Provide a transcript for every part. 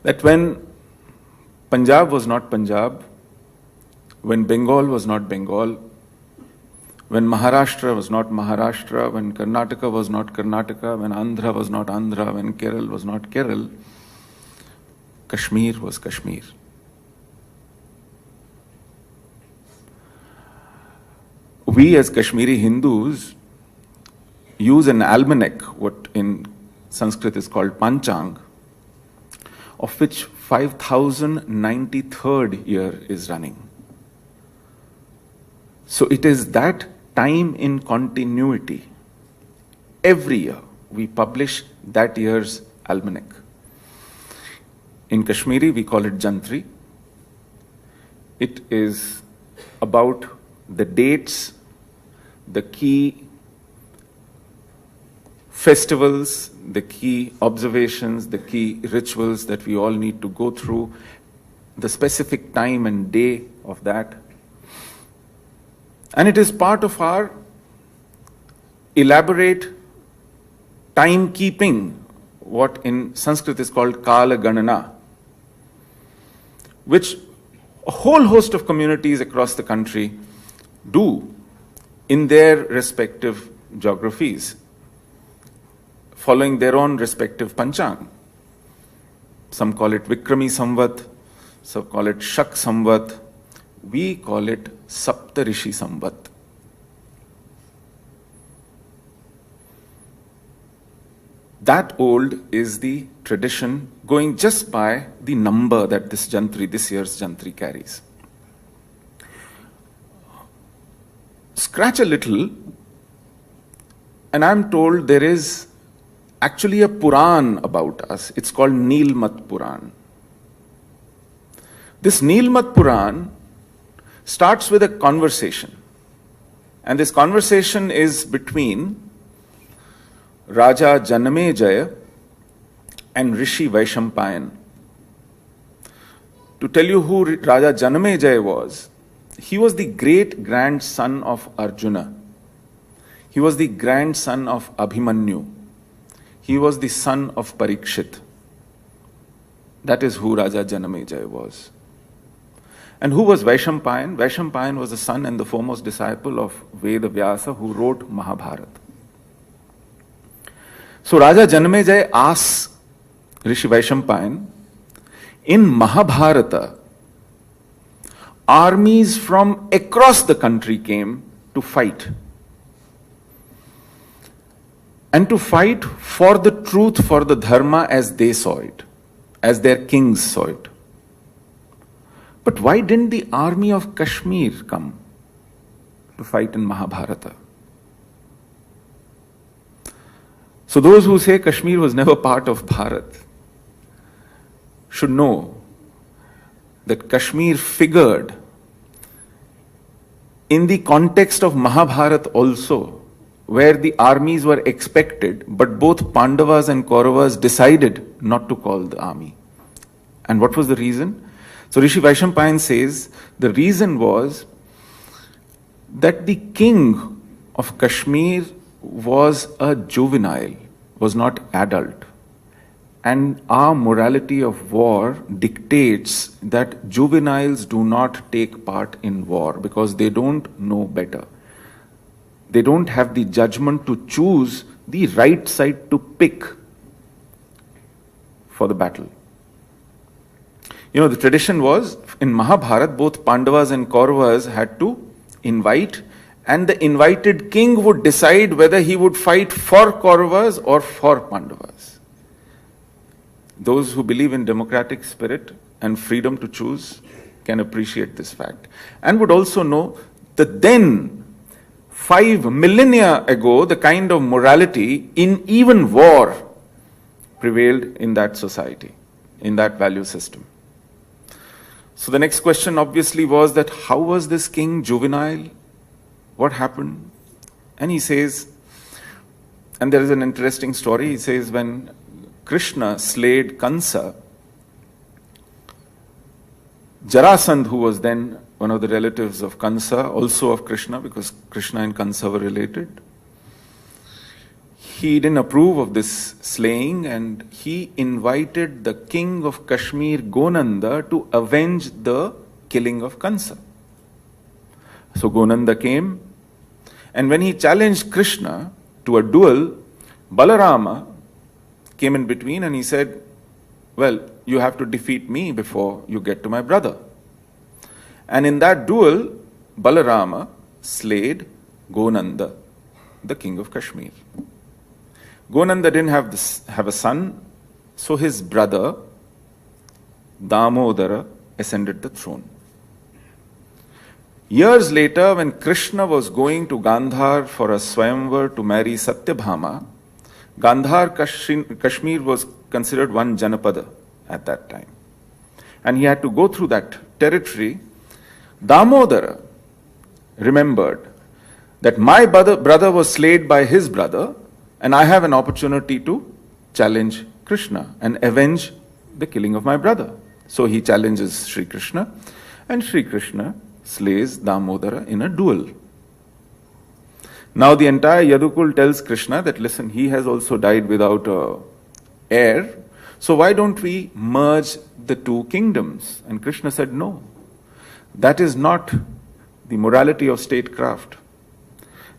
that when Punjab was not Punjab, when Bengal was not Bengal, when Maharashtra was not Maharashtra, when Karnataka was not Karnataka, when Andhra was not Andhra, when Kerala was not Kerala, Kashmir was Kashmir. We as Kashmiri Hindus use an almanac, what in Sanskrit is called Panchang, of which 5093rd year is running. So it is that time in continuity. Every year we publish that year's almanac. In Kashmiri we call it Jantri. It is about the dates, the key festivals, the key observations, the key rituals that we all need to go through, the specific time and day of that. And it is part of our elaborate timekeeping, what in Sanskrit is called Kala Ganana, which a whole host of communities across the country do in their respective geographies, following their own respective Panchang. Some call it Vikrami Samvat, some call it Shak Samvat, we call it Saptarishi Samvat. That old is the tradition, going just by the number that this Jantri, this year's Jantri carries. Scratch a little, and I'm told there is actually a Puran about us. It's called Nilmat Puran. This Nilmat Puran starts with a conversation. And this conversation is between Raja Janamejaya and Rishi Vaishampayan. To tell you who Raja Janamejaya was, he was the great grandson of Arjuna. He was the grandson of Abhimanyu. He was the son of Parikshit. That is who Raja Janamejaya was. And who was Vaishampayan? Vaishampayan was the son and the foremost disciple of Veda Vyasa, who wrote Mahabharata. So Raja Janamejaya asks Rishi Vaishampayan, in Mahabharata, armies from across the country came to fight. And to fight for the truth, for the dharma as they saw it, as their kings saw it. But why didn't the army of Kashmir come to fight in Mahabharata? So those who say Kashmir was never part of Bharat should know that Kashmir figured in the context of Mahabharata also, where the armies were expected, but both Pandavas and Kauravas decided not to call the army. And what was the reason? So Rishi Vaishampayan says the reason was that the king of Kashmir was a juvenile, was not adult. And our morality of war dictates that juveniles do not take part in war because they don't know better. They don't have the judgment to choose the right side to pick for the battle. You know, the tradition was in Mahabharata, both Pandavas and Kauravas had to invite, and the invited king would decide whether he would fight for Kauravas or for Pandavas. Those who believe in democratic spirit and freedom to choose can appreciate this fact, and would also know that then, 5 millennia ago, the kind of morality in even war prevailed in that society, in that value system. So the next question obviously was that how was this king juvenile? What happened? And he says, and there is an interesting story, he says when Krishna slayed Kansa, Jarasandh, who was then one of the relatives of Kansa, also of Krishna, because Krishna and Kansa were related, he didn't approve of this slaying, and he invited the king of Kashmir, Gonanda, to avenge the killing of Kansa. So Gonanda came, and when he challenged Krishna to a duel, Balarama came in between and he said, well, you have to defeat me before you get to my brother. And in that duel, Balarama slayed Gonanda, the king of Kashmir. Gonanda didn't have a son, so his brother Damodara ascended the throne. Years later, when Krishna was going to Gandhar for a Swayamvar to marry Satyabhama, Gandhar, Kashmir was considered one Janapada at that time. And he had to go through that territory. Damodara remembered that my brother was slayed by his brother, and I have an opportunity to challenge Krishna and avenge the killing of my brother. So he challenges Sri Krishna, and Sri Krishna slays Damodara in a duel. Now the entire Yadukul tells Krishna that, listen, he has also died without an heir, so why don't we merge the two kingdoms? And Krishna said, no, that is not the morality of statecraft.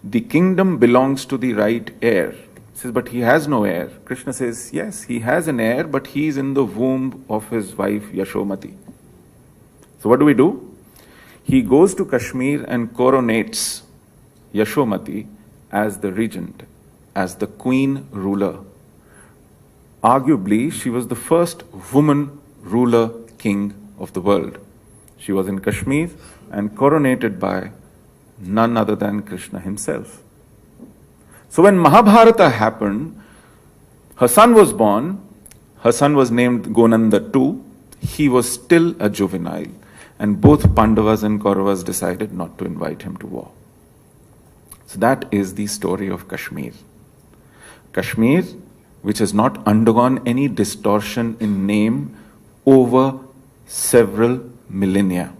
The kingdom belongs to the right heir. He says, but he has no heir. Krishna says, yes, he has an heir, but he is in the womb of his wife Yashomati. So what do? He goes to Kashmir and coronates Yashomati as the regent, as the queen ruler. Arguably, she was the first woman ruler king of the world. She was in Kashmir and coronated by none other than Krishna himself. So when Mahabharata happened, her son was born, her son was named Gonanda too, he was still a juvenile, and both Pandavas and Kauravas decided not to invite him to war. So that is the story of Kashmir. Kashmir, which has not undergone any distortion in name over several millennia.